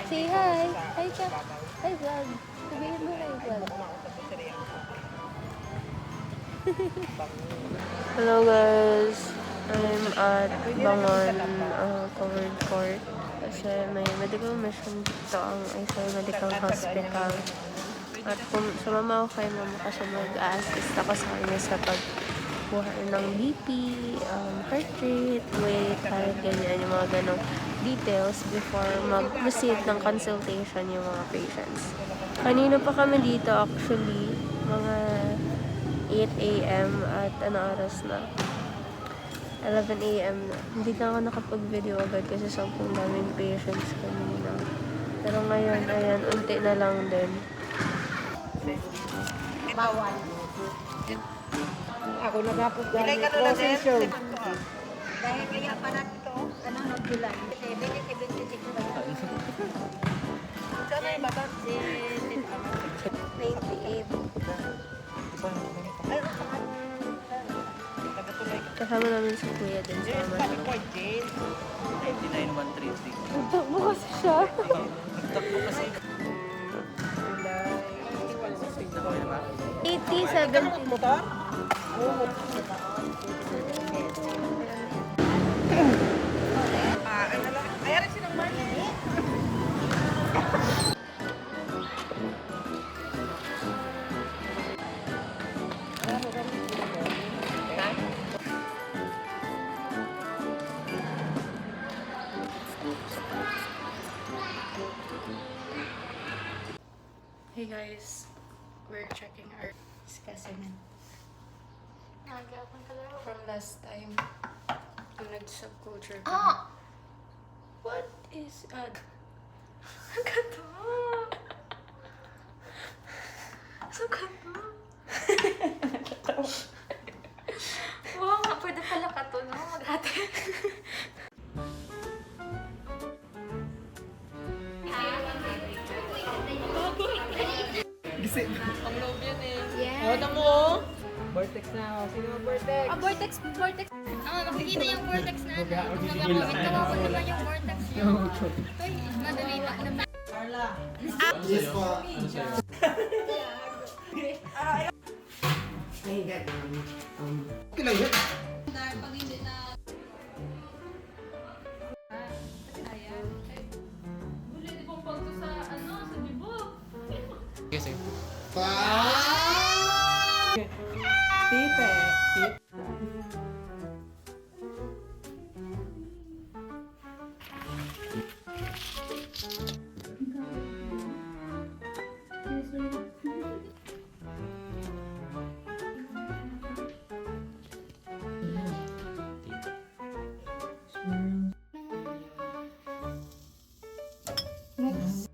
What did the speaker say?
Say hi. Hi ka. Hi vlog. Sabihin mo hi vlog. Hello guys. I'm at Bangon Covered Court. Kasi may medical mission dito ang Isol Medical Hospital. At kung sumama ako kay mama kasi mag-a-assist ako sa kanya sa pagkuha ng BP, heart rate, weight, kahit ganyan, yung mga ganong details before mag-proceed ng consultation yung mga patients. Kanina pa kami dito actually, mga 8 a.m. at ano oras na? 11 a.m. na. Hindi na ako nakapag-video agad kasi sobrang daming patients kanina. Pero ngayon, ayan, unti na lang din. Bawal. Ako nagapos dahil may procession. Dahil kaya pala ito, kanang July. 76 ba yun? Saan na yung bata? 98. Ay, taga-tulay ka. Kasama namin si Kuya din sa Jane, mga. sabi ko, Jane. 99133. Takbo kasi siya. Takbo kasi. 80, 70. Motor? Ano lang? Ayan rin silang money. Hey guys, we're checking our specimen. From last time, yung nag-subculture kami. Ah! What is Ang gato! Ang gato! Wow, nga, pwede pala ka to, no? Mag-ate. Ang loob yan eh. Yeah. Ano mo? Vortex na ako. Sino ang vortex? Ah, vortex. Nakikita yung vortex natin. Tapos nag-comment ka mo naman yung vortex niya. Uy, madali na naman. Kasi. Tipe. Next.